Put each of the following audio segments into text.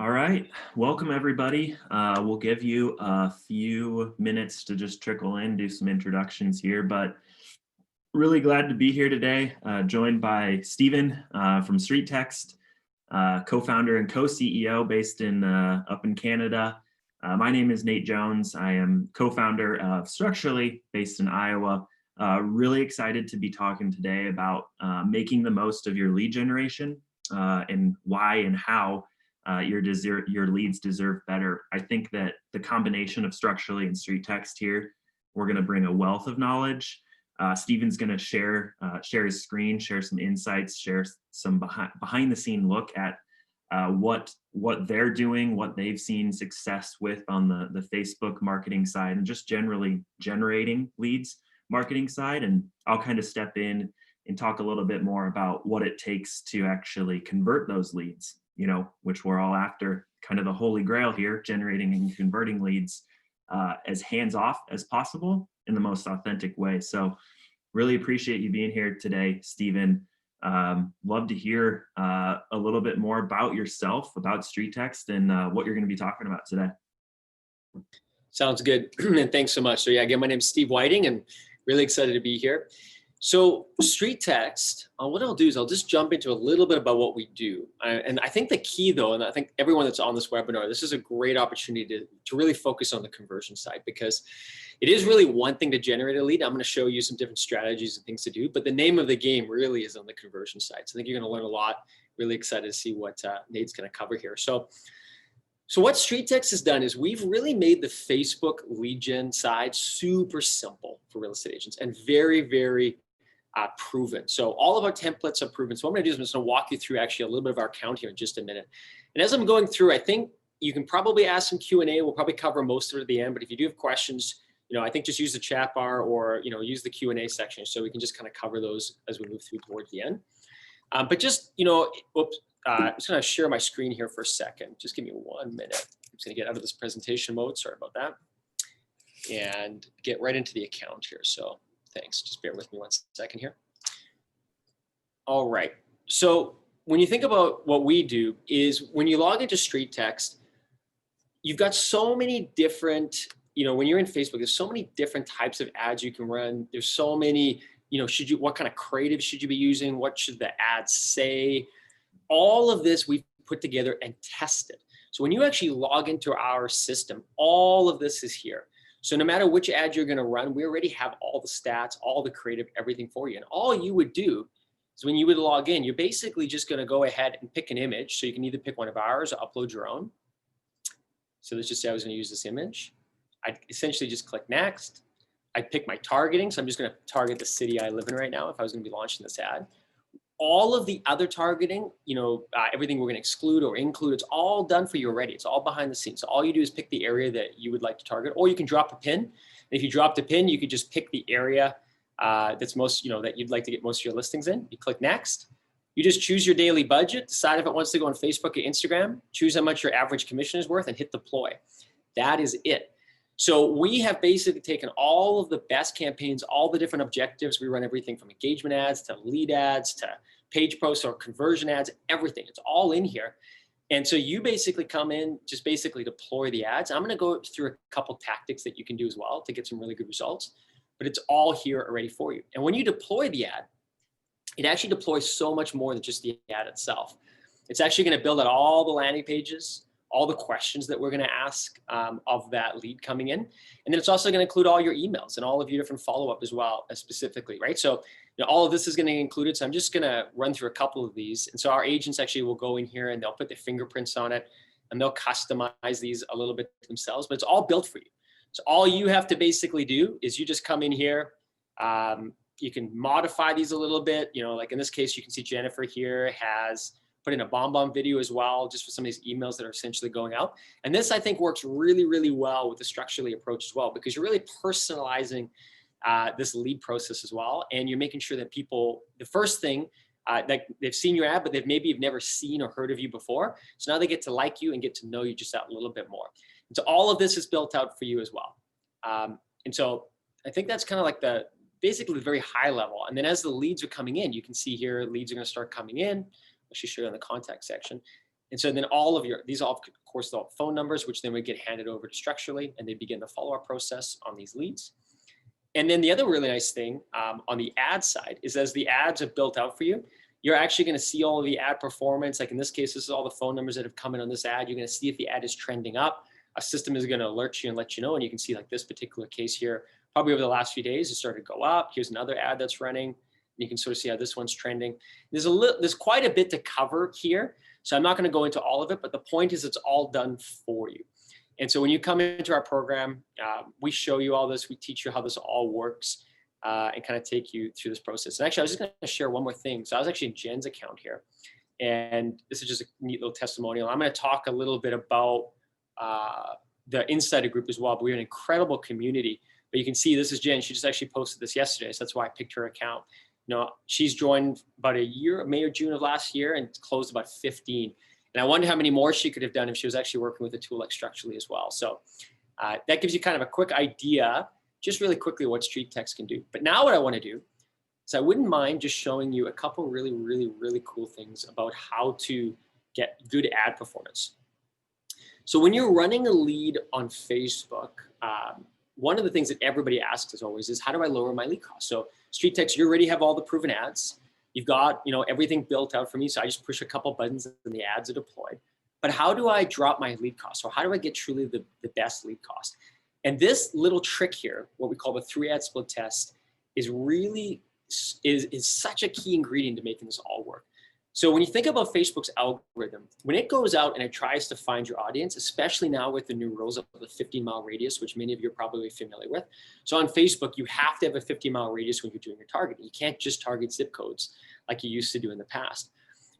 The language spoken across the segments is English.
All right, welcome everybody. We'll give you a few minutes to just trickle in, do some introductions here, but really glad to be here today, joined by Steven from StreetText, co-founder and co-CEO based up in Canada. My name is Nate Joens. I am co-founder of Structurally based in Iowa. Really excited to be talking today about making the most of your lead generation and why and how your leads deserve better. I think that the combination of Structurally and StreetText here, we're going to bring a wealth of knowledge. Steven's going to share his screen, share some insights, share some behind the scene look at what they're doing, what they've seen success with on the Facebook marketing side, and just generally generating leads marketing side. And I'll kind of step in and talk a little bit more about what it takes to actually convert those leads, which we're all after, kind of the holy grail here, generating and converting leads as hands-off as possible in the most authentic way. So really appreciate you being here today, Steven. Love to hear a little bit more about yourself, about StreetText, and what you're going to be talking about today. Sounds good. And thanks so much. So yeah, again, my name is Steve Whiting and really excited to be here. So StreetText, what I'll do is I'll just jump into a little bit about what we do. And I think the key though, and I think everyone that's on this webinar, this is a great opportunity to really focus on the conversion side, because it is really one thing to generate a lead. I'm going to show you some different strategies and things to do, but the name of the game really is on the conversion side. So I think you're going to learn a lot. Really excited to see what Nate's going to cover here. So what StreetText has done is we've really made the Facebook lead gen side super simple for real estate agents and very, very proven. So all of our templates are proven. So what I'm going to do is I'm just going to walk you through actually a little bit of our account here in just a minute. And as I'm going through, I think you can probably ask some Q&A. We'll probably cover most of it at the end. But if you do have questions, I think just use the chat bar or, use the Q&A section so we can just kind of cover those as we move through towards the end. But just, oops, I'm just going to share my screen here for a second. Just give me 1 minute. I'm just going to get out of this presentation mode. Sorry about that. And get right into the account here. So thanks. Just bear with me 1 second here. All right. So when you think about what we do is when you log into StreetText, you've got so many different, when you're in Facebook, there's so many different types of ads you can run. There's so many, what kind of creative should you be using? What should the ads say? All of this we've put together and tested. So when you actually log into our system, all of this is here. So no matter which ad you're going to run, we already have all the stats, all the creative, everything for you. And all you would do is when you would log in, you're basically just going to go ahead and pick an image. So you can either pick one of ours or upload your own. So let's just say I was going to use this image. I'd essentially just click next. I'd pick my targeting. So I'm just going to target the city I live in right now if I was going to be launching this ad. All of the other targeting, everything we're going to exclude or include, it's all done for you already. It's all behind the scenes. So all you do is pick the area that you would like to target, or you can drop a pin. And if you drop the pin, you could just pick the area that's most, that you'd like to get most of your listings in. You click next. You just choose your daily budget, decide if it wants to go on Facebook or Instagram, choose how much your average commission is worth, and hit deploy. That is it. So we have basically taken all of the best campaigns, all the different objectives. We run everything from engagement ads to lead ads to page posts or conversion ads, everything. It's all in here. And so you basically come in, just basically deploy the ads. I'm going to go through a couple tactics that you can do as well to get some really good results, but it's all here already for you. And when you deploy the ad, it actually deploys so much more than just the ad itself. It's actually going to build out all the landing pages, all the questions that we're going to ask of that lead coming in. And then it's also going to include all your emails and all of your different follow-up as well, specifically, right? So all of this is going to be included. So I'm just going to run through a couple of these. And so our agents actually will go in here and they'll put their fingerprints on it and they'll customize these a little bit themselves, but it's all built for you. So all you have to basically do is you just come in here. You can modify these a little bit. Like in this case, you can see Jennifer here has put in a bomb video as well, just for some of these emails that are essentially going out. And this, I think, works really, really well with the Structurally approach as well, because you're really personalizing this lead process as well. And you're making sure that people, the first thing, that they've seen your ad, but they've maybe never seen or heard of you before. So now they get to like you and get to know you just that little bit more. And so all of this is built out for you as well. And so I think that's kind of like basically the very high level. And then as the leads are coming in, you can see here, leads are going to start coming in. I'll show you in the contact section. And so then these all, of course, the phone numbers, which then would get handed over to Structurally, and they begin the follow-up process on these leads. And then the other really nice thing on the ad side is as the ads are built out for you, you're actually going to see all of the ad performance. Like in this case, this is all the phone numbers that have come in on this ad. You're going to see if the ad is trending up. A system is going to alert you and let you know. And you can see like this particular case here, probably over the last few days, it started to go up. Here's another ad that's running. You can sort of see how this one's trending. There's quite a bit to cover here. So I'm not going to go into all of it, but the point is it's all done for you. And so when you come into our program, we show you all this. We teach you how this all works and kind of take you through this process. And actually, I was just going to share one more thing. So I was actually in Jen's account here. And this is just a neat little testimonial. I'm going to talk a little bit about the insider group as well. But we have an incredible community. But you can see this is Jen. She just actually posted this yesterday. So that's why I picked her account. You know, she's joined about a year, May or June of last year, and closed about 15. And I wonder how many more she could have done if she was actually working with a tool like Structurally as well. So that gives you kind of a quick idea, just really quickly, what StreetText can do. But now what I want to do is I wouldn't mind just showing you a couple really, really, really cool things about how to get good ad performance. So when you're running a lead on Facebook, one of the things that everybody asks as always is, how do I lower my lead cost? So StreetText, you already have all the proven ads. You've got, you know, everything built out for me. So I just push a couple buttons and the ads are deployed. But how do I drop my lead cost? So how do I get truly the best lead cost? And this little trick here, what we call the 3-ad split test, is really is such a key ingredient to making this all work. So when you think about Facebook's algorithm, when it goes out and it tries to find your audience, especially now with the new rules of the 15-mile radius, which many of you are probably familiar with. So on Facebook, you have to have a 50-mile radius when you're doing your targeting. You can't just target zip codes like you used to do in the past.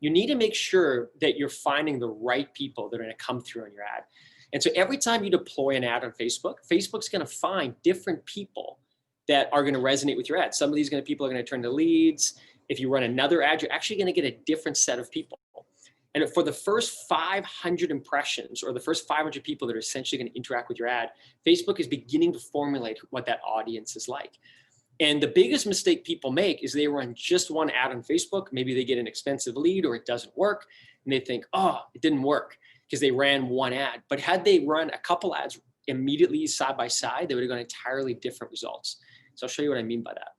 You need to make sure that you're finding the right people that are going to come through on your ad. And so every time you deploy an ad on Facebook, Facebook's going to find different people that are going to resonate with your ad. Some of these people are going to turn to leads. If you run another ad, you're actually going to get a different set of people. And for the first 500 impressions, or the first 500 people that are essentially going to interact with your ad, Facebook is beginning to formulate what that audience is like. And the biggest mistake people make is they run just one ad on Facebook. Maybe they get an expensive lead or it doesn't work. And they think, oh, it didn't work because they ran one ad. But had they run a couple ads immediately side by side, they would have got entirely different results. So I'll show you what I mean by that.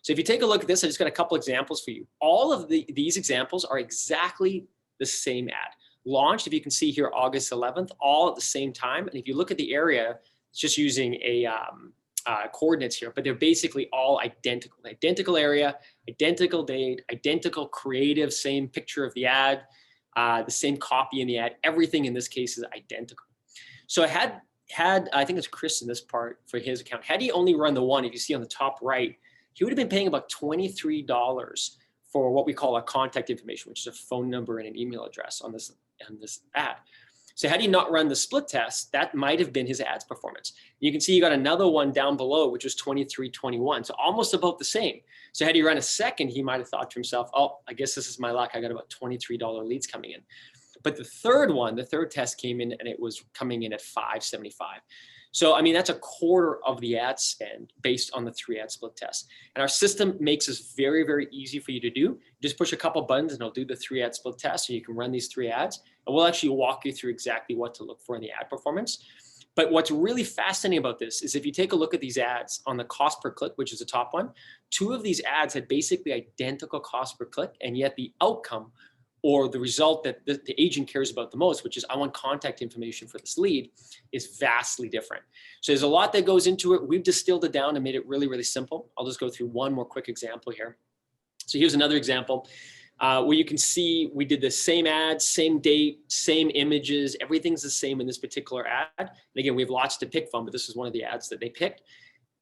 So if you take a look at this, I just got a couple examples for you. All of these examples are exactly the same ad. Launched, if you can see here, August 11th, all at the same time. And if you look at the area, it's just using a coordinates here, but they're basically all identical. Identical area, identical date, identical creative, same picture of the ad, the same copy in the ad. Everything in this case is identical. So I had I think it's Chris in this part for his account. Had he only run the one, if you see on the top right, he would have been paying about $23 for what we call a contact information, which is a phone number and an email address on this ad. So had he not run the split test, that might have been his ads performance. You can see you got another one down below, which was $23.21, so almost about the same. So had he run a second, he might have thought to himself, oh, I guess this is my luck. I got about $23 leads coming in. But the third test came in and it was coming in at $5.75. So, I mean, that's a quarter of the ad spend based on the 3-ad split test. And our system makes this very, very easy for you to do. You just push a couple buttons and it'll do the 3-ad split test, and you can run these 3 ads. And we'll actually walk you through exactly what to look for in the ad performance. But what's really fascinating about this is if you take a look at these ads on the cost per click, which is the top one, 2 of these ads had basically identical cost per click, and yet the outcome or the result that the agent cares about the most, which is I want contact information for this lead, is vastly different. So there's a lot that goes into it. We've distilled it down and made it really, really simple. I'll just go through one more quick example here. So here's another example where you can see we did the same ad, same date, same images. Everything's the same in this particular ad. And again, we have lots to pick from, but this is one of the ads that they picked.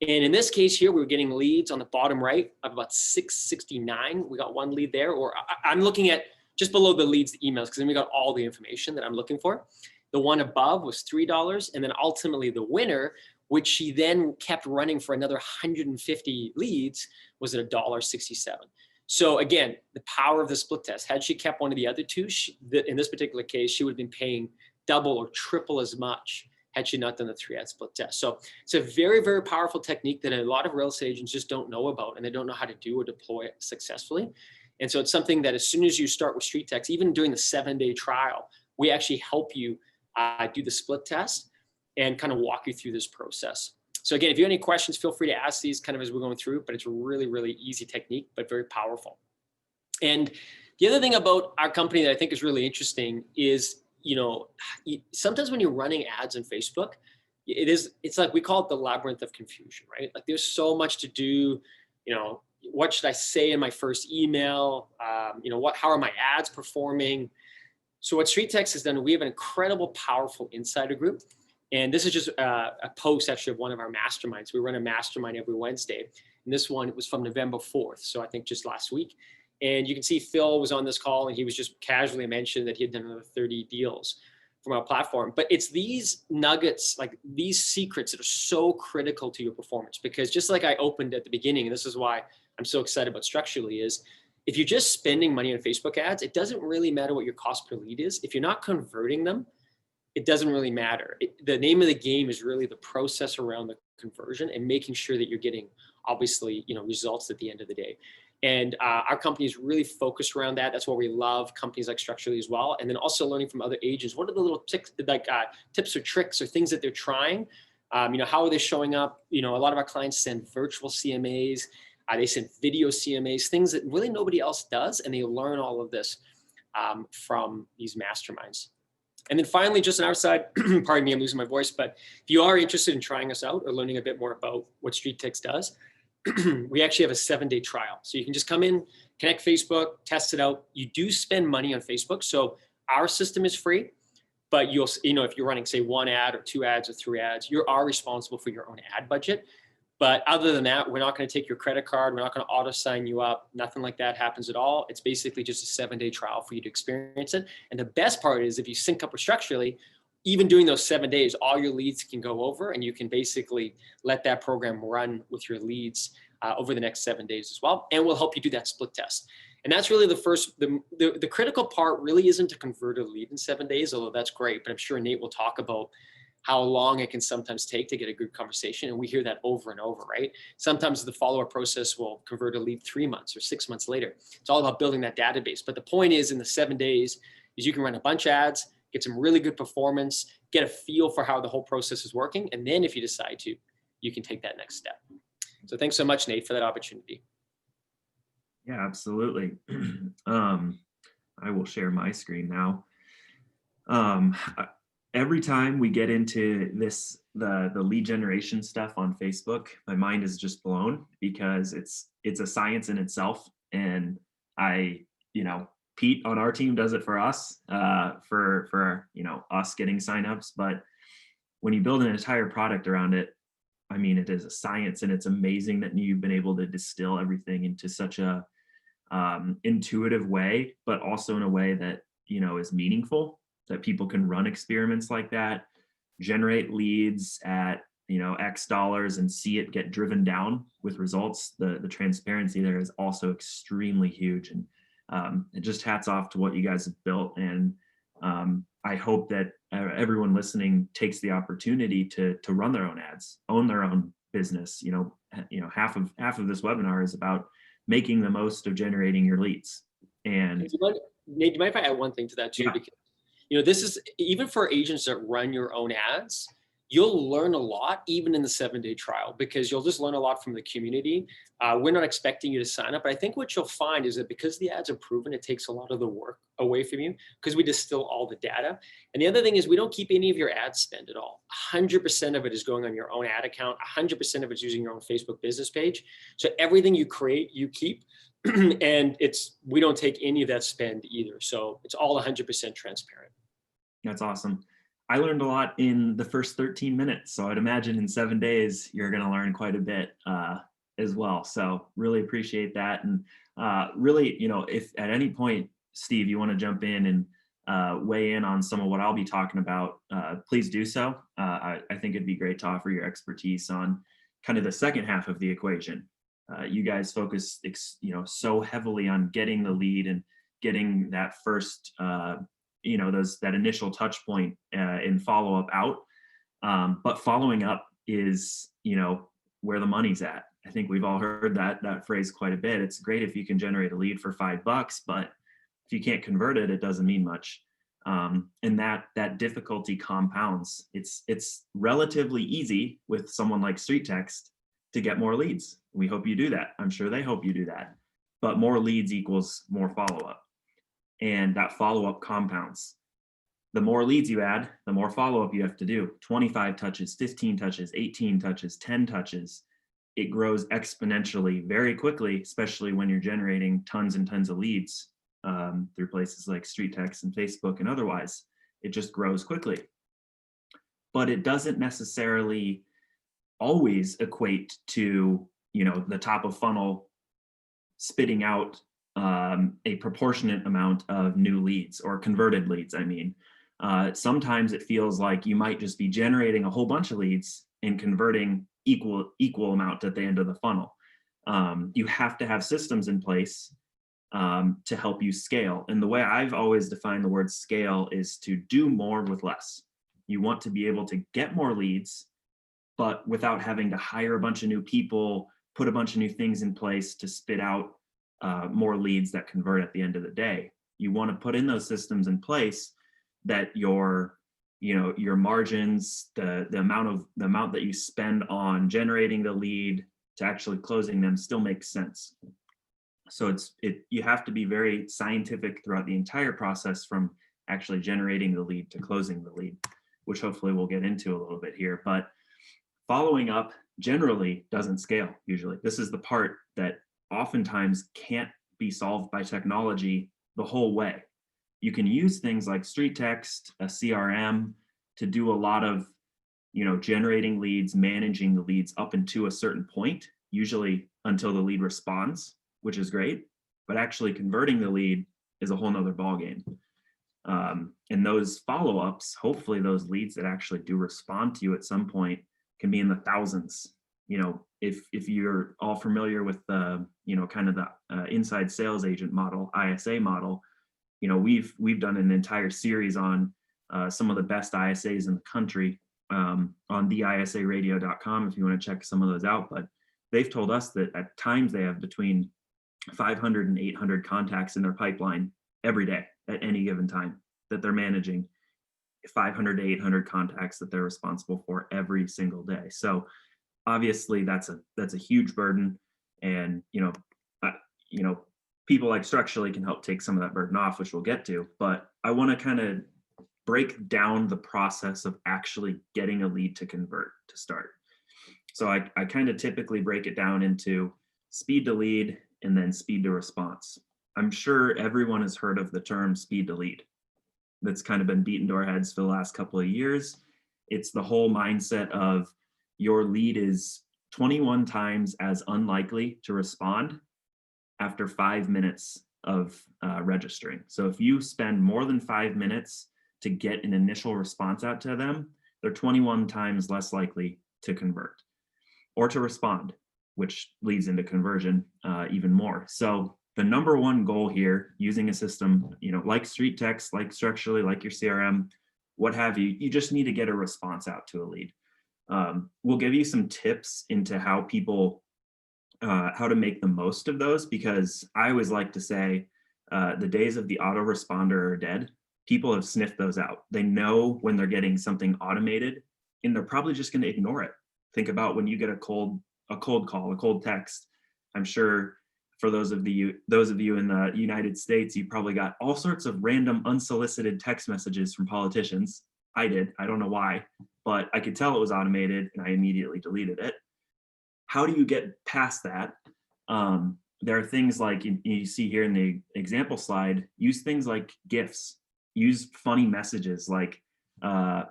And in this case here, we were getting leads on the bottom right of about 669. We got one lead there, or I'm looking at just below the leads, the emails, because then we got all the information that I'm looking for. The one above was $3. And then ultimately the winner, which she then kept running for another 150 leads, was at $1.67. So again, the power of the split test. Had she kept one of the other 2, in this particular case, she would have been paying double or triple as much had she not done the 3-ad split test. So it's a very, very powerful technique that a lot of real estate agents just don't know about, and they don't know how to do or deploy it successfully. And so it's something that as soon as you start with StreetText, even during the 7-day trial, we actually help you do the split test and kind of walk you through this process. So again, if you have any questions, feel free to ask these kind of as we're going through, but it's a really, really easy technique, but very powerful. And the other thing about our company that I think is really interesting is, sometimes when you're running ads on Facebook, it's like, we call it the labyrinth of confusion, right? Like there's so much to do, what should I say in my first email? How are my ads performing? So what StreetText has done, we have an incredible, powerful insider group. And this is just a post actually of one of our masterminds. We run a mastermind every Wednesday. And this one, it was from November 4th. So I think just last week. And you can see Phil was on this call and he was just casually mentioned that he had done another 30 deals from our platform. But it's these nuggets, like these secrets that are so critical to your performance, because just like I opened at the beginning, and this is why I'm so excited about Structurally, is if you're just spending money on Facebook ads, it doesn't really matter what your cost per lead is. If you're not converting them, it doesn't really matter. The name of the game is really the process around the conversion and making sure that you're getting, obviously, results at the end of the day. And our company is really focused around that. That's why we love companies like Structurally as well. And then also learning from other agents. What are the little tips or tricks or things that they're trying? How are they showing up? A lot of our clients send virtual CMAs. They send video CMAs, things that really nobody else does. And they learn all of this from these masterminds. And then finally, just on our side, pardon me, I'm losing my voice, but if you are interested in trying us out or learning a bit more about what StreetText does, we actually have a 7-day trial. So you can just come in, connect Facebook, test it out. You do spend money on Facebook. So our system is free, but if you're running, say, 1 ad or 2 ads or 3 ads, you are responsible for your own ad budget. But other than that, we're not going to take your credit card. We're not going to auto sign you up. Nothing like that happens at all. It's basically just a 7-day trial for you to experience it. And the best part is if you sync up with Structurally, even during those 7 days, all your leads can go over and you can basically let that program run with your leads over the next 7 days as well. And we'll help you do that split test. And that's really the critical part really isn't to convert a lead in 7 days, although that's great. But I'm sure Nate will talk about how long it can sometimes take to get a good conversation. And we hear that over and over, right? Sometimes the follow-up process will convert a lead 3 months or 6 months later. It's all about building that database. But the point is, in the 7 days, is you can run a bunch of ads, get some really good performance, get a feel for how the whole process is working. And then if you decide to, you can take that next step. So thanks so much, Nate, for that opportunity. Yeah, absolutely. I will share my screen now. Every time we get into the lead generation stuff on Facebook, my mind is just blown because it's a science in itself. And Pete on our team does it for us, for us getting signups. But when you build an entire product around it, I mean, it is a science, and it's amazing that you've been able to distill everything into such a intuitive way, but also in a way that is meaningful, that people can run experiments like that, generate leads at X dollars and see it get driven down with results. The transparency there is also extremely huge, and it just hats off to what you guys have built. And I hope that everyone listening takes the opportunity to run their own ads, own their own business. Half of this webinar is about making the most of generating your leads. And Nate, do you mind if I add one thing to that too? Yeah. Because this is even for agents that run your own ads. You'll learn a lot even in the 7-day trial, because you'll just learn a lot from the community. We're not expecting you to sign up, but I think what you'll find is that because the ads are proven, it takes a lot of the work away from you because we distill all the data. And the other thing is we don't keep any of your ad spend at all. 100% of it is going on your own ad account. 100% of it's using your own Facebook business page. So everything you create, you keep. And we don't take any of that spend either. So it's all 100% transparent. That's awesome. I learned a lot in the first 13 minutes. So I'd imagine in 7 days, you're going to learn quite a bit as well. So really appreciate that. And really, if at any point, Steve, you want to jump in and weigh in on some of what I'll be talking about, please do so. I think it'd be great to offer your expertise on kind of the second half of the equation. You guys focus, so heavily on getting the lead and getting that first, that initial touch point in follow up out. But following up is, where the money's at. I think we've all heard that phrase quite a bit. It's great if you can generate a lead for $5, but if you can't convert it, it doesn't mean much. And that difficulty compounds. It's relatively easy with someone like StreetText to get more leads. We hope you do that. I'm sure they hope you do that. But more leads equals more follow-up. And that follow-up compounds. The more leads you add, the more follow-up you have to do. 25 touches, 15 touches, 18 touches, 10 touches. It grows exponentially very quickly, especially when you're generating tons and tons of leads through places like StreetText and Facebook and otherwise. It just grows quickly. But it doesn't necessarily always equate to, the top of funnel spitting out a proportionate amount of new leads or converted leads, I mean. Sometimes it feels like you might just be generating a whole bunch of leads and converting equal amount at the end of the funnel. You have to have systems in place to help you scale. And the way I've always defined the word scale is to do more with less. You want to be able to get more leads, but without having to hire a bunch of new people, put a bunch of new things in place to spit out more leads that convert at the end of the day. You want to put in those systems in place that your margins, the amount that you spend on generating the lead to actually closing them still makes sense. So you have to be very scientific throughout the entire process, from actually generating the lead to closing the lead, which hopefully we'll get into a little bit here. But following up generally doesn't scale usually. This is the part that oftentimes can't be solved by technology the whole way. You can use things like StreetText, a CRM, to do a lot of, generating leads, managing the leads up into a certain point, usually until the lead responds, which is great. But actually converting the lead is a whole nother ballgame. And those follow-ups, hopefully those leads that actually do respond to you at some point, can be in the thousands. If you're all familiar with the, kind of the inside sales agent model, ISA model, we've done an entire series on some of the best ISAs in the country on theisaradio.com if you want to check some of those out. But they've told us that at times they have between 500 and 800 contacts in their pipeline every day at any given time, that they're managing 500 to 800 contacts that they're responsible for every single day. So obviously that's a huge burden, and people like Structurally can help take some of that burden off, which we'll get to. But I want to kind of break down the process of actually getting a lead to convert to start. So I kind of typically break it down into speed to lead and then speed to response. I'm sure everyone has heard of the term speed to lead. That's kind of been beaten to our heads for the last couple of years. It's the whole mindset of your lead is 21 times as unlikely to respond after 5 minutes of registering. So if you spend more than 5 minutes to get an initial response out to them, they're 21 times less likely to convert or to respond, which leads into conversion even more. So the number one goal here, using a system, like StreetText, like Structurally, like your CRM, what have you, you just need to get a response out to a lead. We'll give you some tips into how to make the most of those, because I always like to say the days of the autoresponder are dead. People have sniffed those out. They know when they're getting something automated, and they're probably just going to ignore it. Think about when you get a cold call, a cold text. I'm sure for those of you in the United States, you probably got all sorts of random unsolicited text messages from politicians. I did. I don't know why, but I could tell it was automated and I immediately deleted it. How do you get past that? There are things like you see here in the example slide. Use things like GIFs. Use funny messages like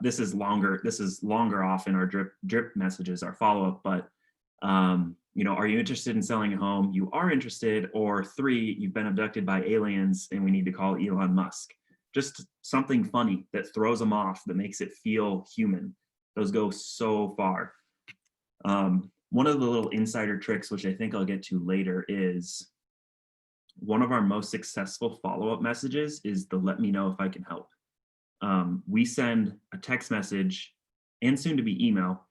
this is longer off in our drip messages, our follow-up, but are you interested in selling a home? You are interested. Or 3, you've been abducted by aliens and we need to call Elon Musk. Just something funny that throws them off, that makes it feel human. Those go so far. One of the little insider tricks, which I think I'll get to later, is one of our most successful follow-up messages is the "let me know if I can help." We send a text message and soon to be email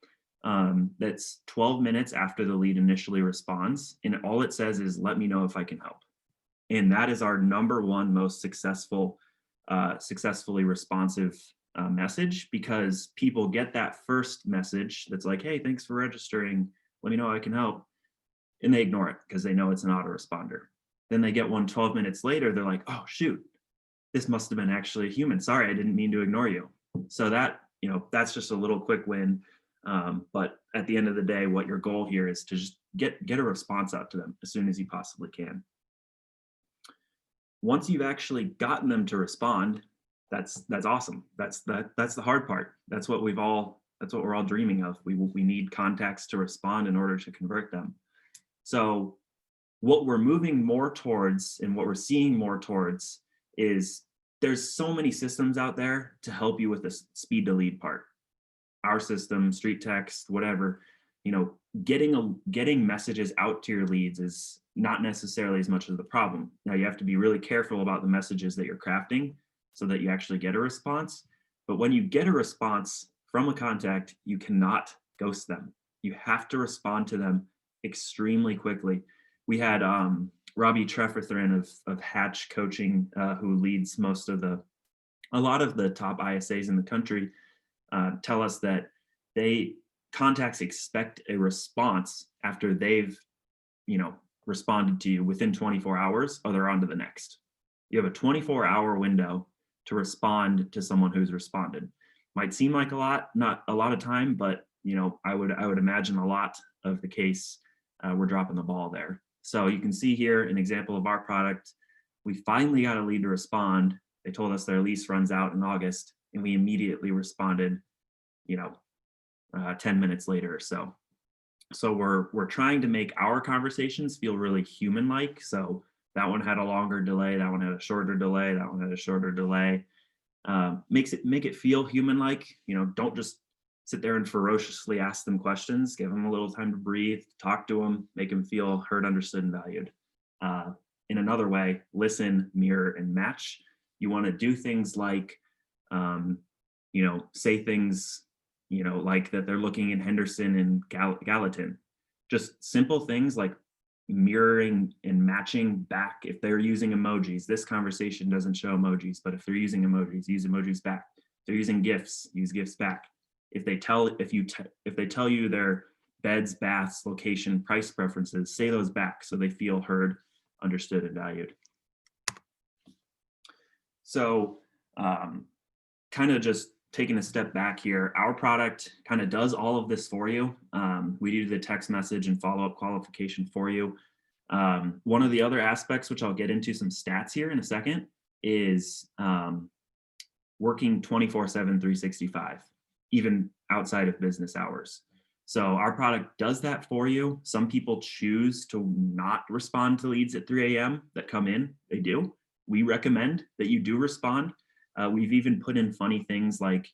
that's 12 minutes after the lead initially responds, and all it says is "let me know if I can help." And that is our number one most successful successfully responsive message, because people get that first message that's like, hey, thanks for registering. Let me know how I can help. And they ignore it because they know it's an autoresponder. Then they get one 12 minutes later. They're like, oh, shoot, this must have been actually a human. Sorry, I didn't mean to ignore you. So that, that's just a little quick win. But at the end of the day, what your goal here is to just get a response out to them as soon as you possibly can. Once you've actually gotten them to respond, that's awesome. That's the hard part. That's what we're all dreaming of. We need contacts to respond in order to convert them. So what we're moving more towards and what we're seeing more towards is there's so many systems out there to help you with the speed to lead part. Our system, StreetText, whatever, getting messages out to your leads is not necessarily as much of the problem. Now you have to be really careful about the messages that you're crafting so that you actually get a response. But when you get a response from a contact, you cannot ghost them. You have to respond to them extremely quickly. We had Robbie Trefferthrin of Hatch Coaching, who leads a lot of the top ISAs in the country, tell us that contacts expect a response after they've, responded to you within 24 hours, or they're on to the next. You have a 24-hour window to respond to someone who's responded. Might seem like a lot, not a lot of time, but I would imagine a lot of the case we're dropping the ball there. So you can see here an example of our product. We finally got a lead to respond. They told us their lease runs out in August, and we immediately responded 10 minutes later or so. So we're trying to make our conversations feel really human-like. So that one had a longer delay, that one had a shorter delay, that one had a shorter delay. Make it feel human-like. Don't just sit there and ferociously ask them questions. Give them a little time to breathe, talk to them, make them feel heard, understood, and valued. In another way, listen, mirror, and match. You want to do things like, say things, like that they're looking in Henderson and Gallatin. Just simple things like mirroring and matching back. If they're using emojis, this conversation doesn't show emojis, but if they're using emojis, use emojis back. If they're using GIFs, use GIFs back. If they tell you their beds, baths, location, price preferences, say those back so they feel heard, understood, and valued. So kind of just taking a step back here, our product kind of does all of this for you. We do the text message and follow-up qualification for you. One of the other aspects, which I'll get into some stats here in a second, is working 24/7, 365, even outside of business hours. So our product does that for you. Some people choose to not respond to leads at 3 a.m. that come in. They do. We recommend that you do respond. We've even put in funny things like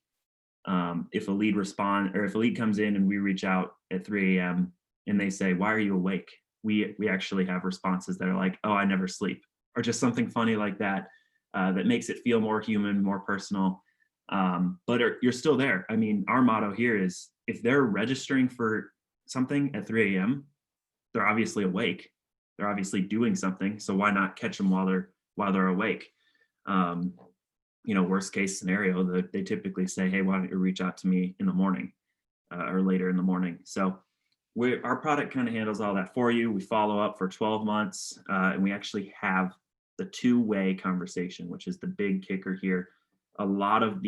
if a lead comes in and we reach out at 3 a.m. and they say, why are you awake? We actually have responses that are like, oh, I never sleep, or just something funny like that, that makes it feel more human, more personal. But you're still there. I mean, our motto here is if they're registering for something at 3 a.m., they're obviously awake. They're obviously doing something. So why not catch them while they're awake? Worst case scenario, they typically say, hey, why don't you reach out to me in the morning or later in the morning? So our product kind of handles all that for you. We follow up for 12 months and we actually have the two-way conversation, which is the big kicker here. A lot of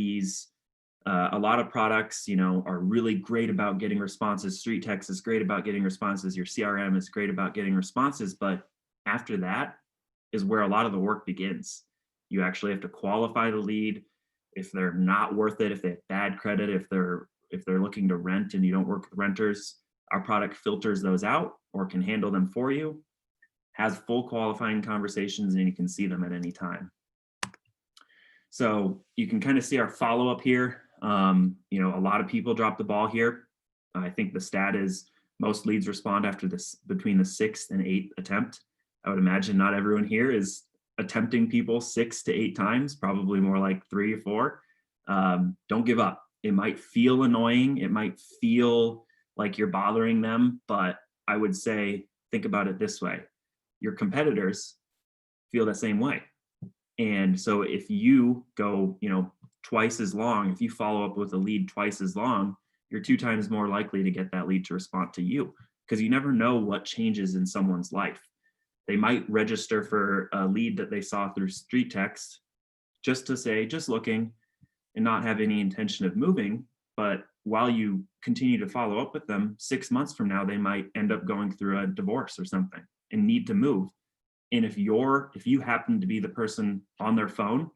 products, are really great about getting responses. StreetText is great about getting responses. Your CRM is great about getting responses. But after that is where a lot of the work begins. You actually have to qualify the lead. If they're not worth it, if they have bad credit, if they're looking to rent and you don't work with renters, our product filters those out or can handle them for you, has full qualifying conversations, and you can see them at any time. So you can kind of see our follow-up here. A lot of people drop the ball here. I think the stat is most leads respond after between the 6th and 8th attempt. I would imagine not everyone here is attempting people 6 to 8 times, probably more like 3 or 4. Don't give up. It might feel annoying. It might feel like you're bothering them, but I would say, think about it this way. Your competitors feel the same way. And so if you go, twice as long, if you follow up with a lead twice as long, you're 2 times more likely to get that lead to respond to you, because you never know what changes in someone's life. They might register for a lead that they saw through StreetText just to say, just looking, and not have any intention of moving. But while you continue to follow up with them, 6 months from now, they might end up going through a divorce or something and need to move. And if you happen to be the person on their phone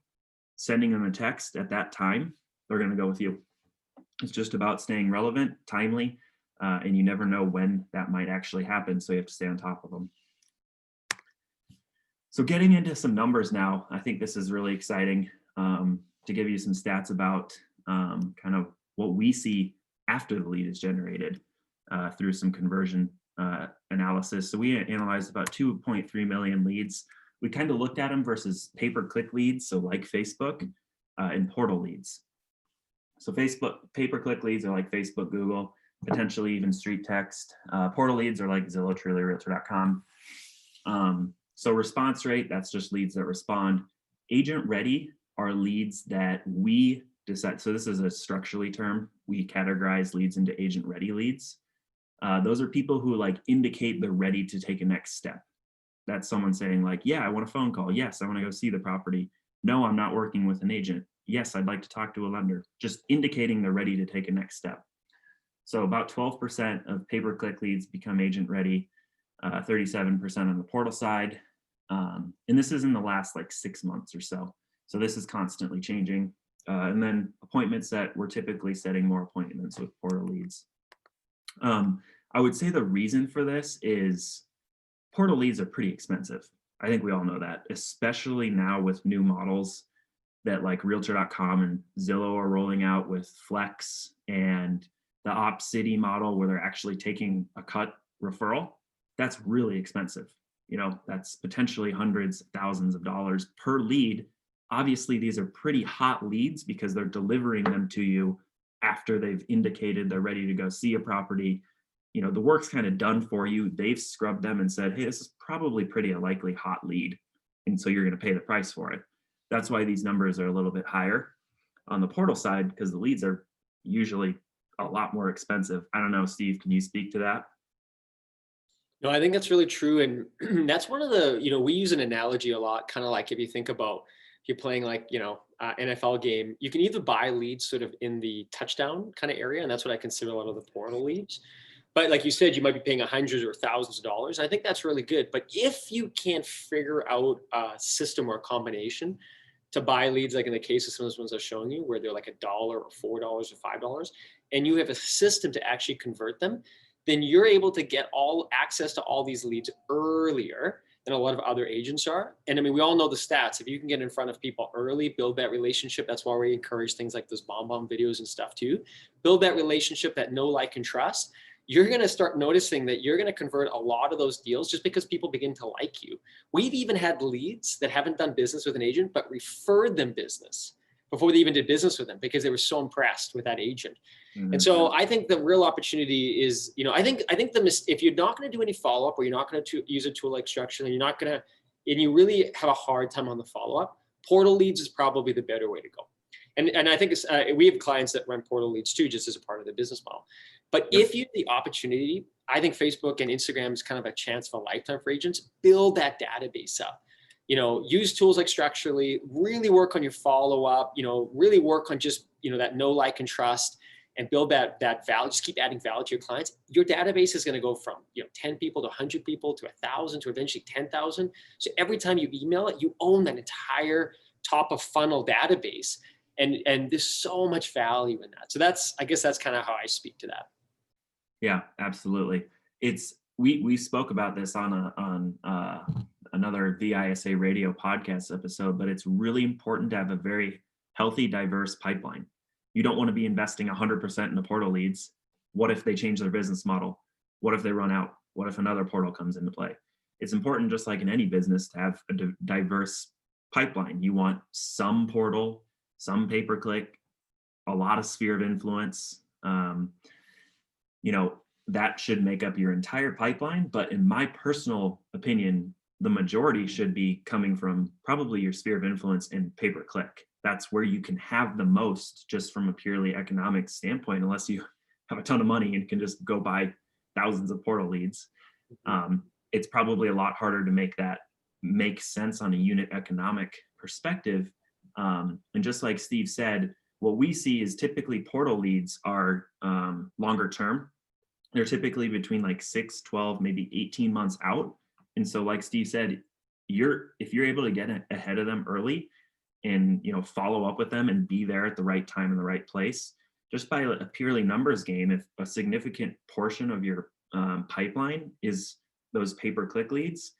sending them a text at that time, they're going to go with you. It's just about staying relevant, timely, and you never know when that might actually happen. So you have to stay on top of them. So getting into some numbers now, I think this is really exciting to give you some stats about kind of what we see after the lead is generated through some conversion analysis. So we analyzed about 2.3 million leads. We kind of looked at them versus pay-per-click leads, so like Facebook, and portal leads. So Facebook pay-per-click leads are like Facebook, Google, potentially even StreetText. Portal leads are like Zillow, Trulia, Realtor.com. So response rate, that's just leads that respond. Agent ready are leads that we decide. So this is a structurally term. We categorize leads into agent ready leads. Those are people who like indicate they're ready to take a next step. That's someone saying like, yeah, I want a phone call. Yes, I want to go see the property. No, I'm not working with an agent. Yes, I'd like to talk to a lender. Just indicating they're ready to take a next step. So about 12% of pay-per-click leads become agent ready, 37% on the portal side. And this is in the last like 6 months or so. So this is constantly changing. And then appointment set, we're typically setting more appointments with portal leads. I would say the reason for this is portal leads are pretty expensive. I think we all know that, especially now with new models that like Realtor.com and Zillow are rolling out with Flex and the OpCity model where they're actually taking a cut referral. That's really expensive. That's potentially hundreds, thousands of dollars per lead. Obviously, these are pretty hot leads because they're delivering them to you after they've indicated they're ready to go see a property. The work's kind of done for you. They've scrubbed them and said, hey, this is probably pretty a likely hot lead. And so you're going to pay the price for it. That's why these numbers are a little bit higher on the portal side, because the leads are usually a lot more expensive. I don't know, Steve, can you speak to that? No, I think that's really true. And that's one of the, we use an analogy a lot, kind of like if you think about if you're playing like, NFL game, you can either buy leads sort of in the touchdown kind of area. And that's what I consider a lot of the portal leads. But like you said, you might be paying hundreds or thousands of dollars. I think that's really good. But if you can't figure out a system or a combination to buy leads, like in the case of some of those ones I was showing you, where they're like $1 or $4 or $5, and you have a system to actually convert them, then you're able to get all access to all these leads earlier than a lot of other agents are. And I mean, we all know the stats. If you can get in front of people early, build that relationship. That's why we encourage things like those bomb videos and stuff too. Build that relationship, that know, like, and trust. You're going to start noticing that you're going to convert a lot of those deals just because people begin to like you. We've even had leads that haven't done business with an agent, but referred them business before they even did business with them because they were so impressed with that agent. Mm-hmm. And so I think the real opportunity is, I think if you're not going to do any follow-up, or you're not going to use a tool like Structure, and you really have a hard time on the follow-up, portal leads is probably the better way to go. And I think we have clients that run portal leads too, just as a part of the business model. But if you have the opportunity, I think Facebook and Instagram is kind of a chance of a lifetime for agents. Build that database up. Use tools like Structurally, really work on your follow-up, really work on just, that know, like, and trust, and build that value. Just keep adding value to your clients. Your database is going to go from 10 people to 100 people to 1,000 to eventually 10,000. So every time you email it, you own that entire top of funnel database. And there's so much value in that. So I guess that's kind of how I speak to that. Yeah, absolutely. We spoke about this on another VISA radio podcast episode, but it's really important to have a very healthy, diverse pipeline. You don't want to be investing 100% in the portal leads. What if they change their business model? What if they run out? What if another portal comes into play? It's important, just like in any business, to have a diverse pipeline. You want some portal, some pay-per-click, a lot of sphere of influence. That should make up your entire pipeline. But in my personal opinion, the majority should be coming from probably your sphere of influence and pay-per-click. That's where you can have the most, just from a purely economic standpoint, unless you have a ton of money and can just go buy thousands of portal leads. It's probably a lot harder to make that make sense on a unit economic perspective. And just like Steve said, what we see is typically portal leads are longer term. They're typically between like 6, 12, maybe 18 months out. And so like Steve said, if you're able to get ahead of them early and follow up with them and be there at the right time in the right place, just by a purely numbers game, if a significant portion of your pipeline is those pay-per-click leads,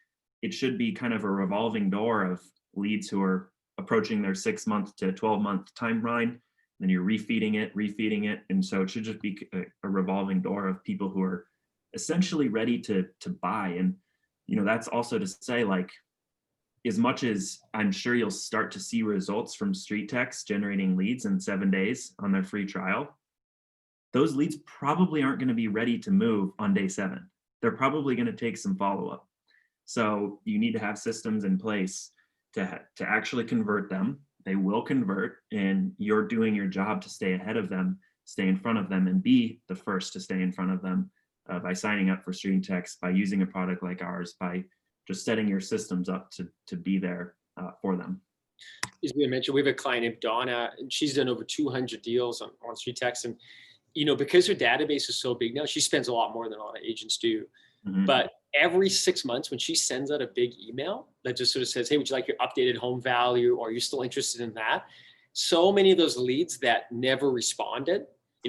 it should be kind of a revolving door of leads who are approaching their 6-month to 12-month timeline. Then you're refeeding it. And so it should just be a revolving door of people who are essentially ready to buy. And, that's also to say, like, as much as I'm sure you'll start to see results from StreetText generating leads in 7 days on their free trial, those leads probably aren't going to be ready to move on day 7. They're probably going to take some follow-up. So you need to have systems in place to actually convert them. They will convert, and you're doing your job to stay ahead of them, stay in front of them, and be the first to stay in front of them by signing up for StreetText, by using a product like ours, by just setting your systems up to be there for them. As we mentioned, we have a client named Donna, and she's done over 200 deals on StreetText. And, because her database is so big now, she spends a lot more than a lot of agents do. Mm-hmm. But every 6 months, when she sends out a big email that just sort of says, hey, would you like your updated home value? Or are you still interested in that? So many of those leads that never responded,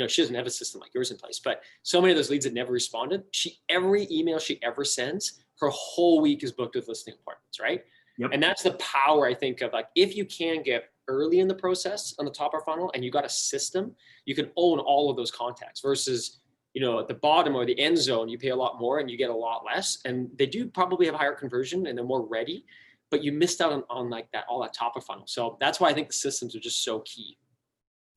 she doesn't have a system like yours in place, but so many of those leads that never responded, every email she ever sends, her whole week is booked with listing appointments, right? Yep. And that's the power, I think, of like, if you can get early in the process on the top of funnel and you got a system, you can own all of those contacts versus, at the bottom or the end zone, you pay a lot more and you get a lot less. And they do probably have higher conversion and they're more ready, but you missed out on like that, all that top of funnel. So that's why I think the systems are just so key.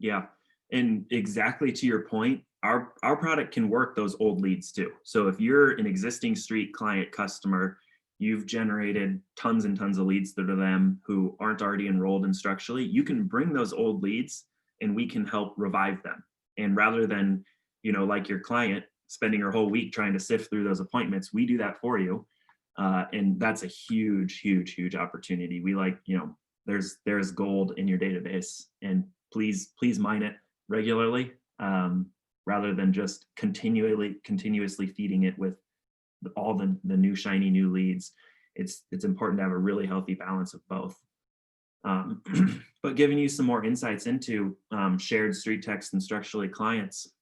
Yeah. And exactly to your point, our product can work those old leads too. So if you're an existing Street client customer, you've generated tons and tons of leads to them who aren't already enrolled in Structurally, you can bring those old leads and we can help revive them. And rather than, like your client spending her whole week trying to sift through those appointments, we do that for you. And that's a huge, huge, huge opportunity. We there's gold in your database, and please mine it regularly, rather than just continuously feeding it with all the new shiny new leads. It's important to have a really healthy balance of both. But giving you some more insights into shared StreetText and Structurally clients.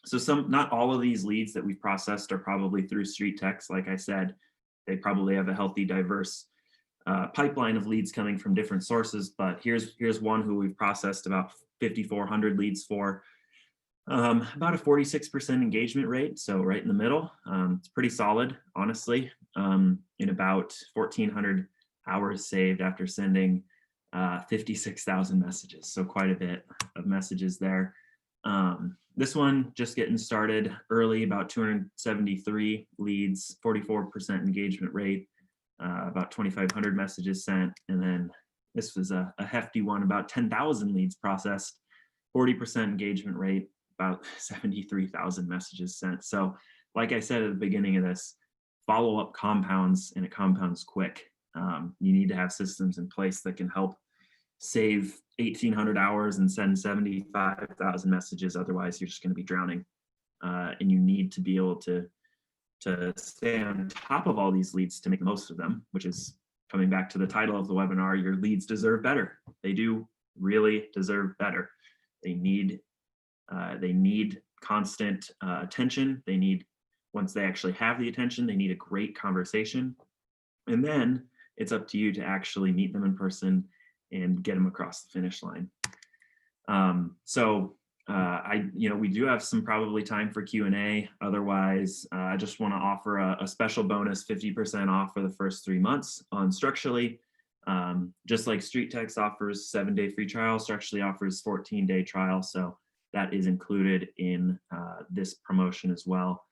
So not all of these leads that we've processed are probably through StreetText. Like I said, they probably have a healthy, diverse pipeline of leads coming from different sources. But here's one who we've processed about 5,400 leads for, about a 46% engagement rate. So right in the middle. It's pretty solid, honestly. In about 1,400 hours saved after sending 56,000 messages. So quite a bit of messages there. This one just getting started early, about 273 leads, 44% engagement rate, about 2,500 messages sent. And then this was a hefty one, about 10,000 leads processed, 40% engagement rate, about 73,000 messages sent. So like I said at the beginning of this, follow-up compounds, and it compounds quick. You need to have systems in place that can help save 1,800 hours and send 75,000 messages. Otherwise, you're just going to be drowning. And you need to be able to stay on top of all these leads to make the most of them, which is coming back to the title of the webinar. Your leads deserve better. They do really deserve better. They need constant attention. They need, once they actually have the attention, they need a great conversation. And then it's up to you to actually meet them in person and get them across the finish line. We do have some probably time for Q&A. Otherwise, I just want to offer a special bonus, 50% off for the first 3 months on Structurally. Just like StreetText offers 7-day free trial, Structurally offers 14-day trial. So that is included in this promotion as well.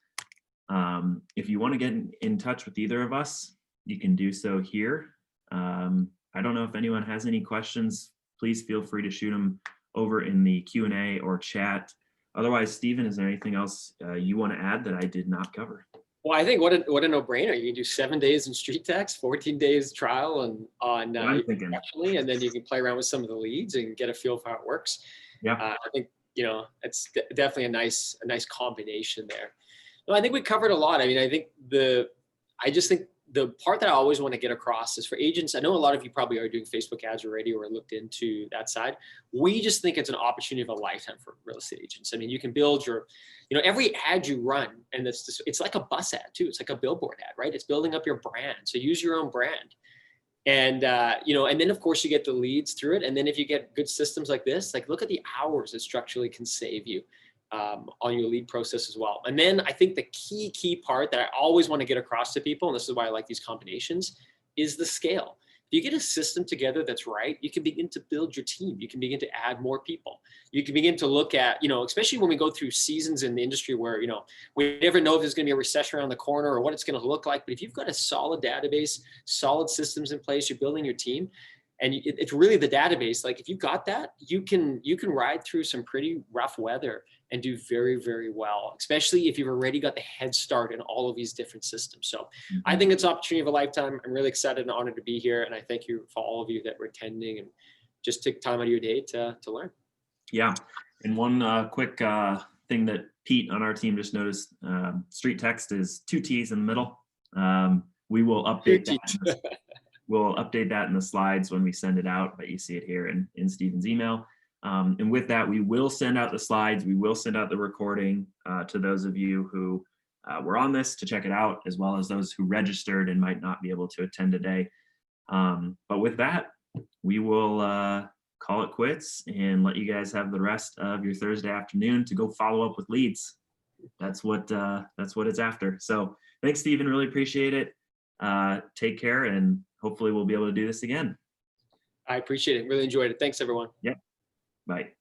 If you want to get in touch with either of us, you can do so here. I don't know if anyone has any questions. Please feel free to shoot them over in the Q&A or chat. Otherwise, Stephen, is there anything else you want to add that I did not cover? Well, I think what a no-brainer. You can do 7 days in StreetText, 14 days trial on I'm thinking. professionally, and then you can play around with some of the leads and get a feel for how it works. Yeah. I think, it's definitely a nice combination there. No, I think we covered a lot. I mean, I just think the part that I always want to get across is for agents. I know a lot of you probably are doing Facebook ads already or looked into that side. We just think it's an opportunity of a lifetime for real estate agents. I mean, you can build your, every ad you run, and it's like a bus ad too. It's like a billboard ad, right? It's building up your brand. So use your own brand. And, and then of course you get the leads through it. And then if you get good systems like this, like look at the hours it structurally can save you on your lead process as well. And then I think the key part that I always want to get across to people, and this is why I like these combinations, is the scale. If you get a system together that's right, you can begin to build your team. You can begin to add more people. You can begin to look at, especially when we go through seasons in the industry where, we never know if there's going to be a recession around the corner or what it's going to look like. But if you've got a solid database, solid systems in place, you're building your team, and it's really the database. Like if you've got that, you can ride through some pretty rough weather and do very, very well, especially if you've already got the head start in all of these different systems. So I think it's an opportunity of a lifetime. I'm really excited and honored to be here. And I thank you for all of you that were attending and just took time out of your day to learn. Yeah. And one quick thing that Pete on our team just noticed, StreetText is 2 T's in the middle. We will update that. We'll update that in the slides when we send it out, but you see it here in Stephen's email. And with that, we will send out the slides. We will send out the recording to those of you who were on this to check it out, as well as those who registered and might not be able to attend today. But with that, we will call it quits and let you guys have the rest of your Thursday afternoon to go follow up with leads. That's what it's after. So thanks, Stephen. Really appreciate it. Take care, and hopefully we'll be able to do this again. I appreciate it. Really enjoyed it. Thanks, everyone. Yep. Bye.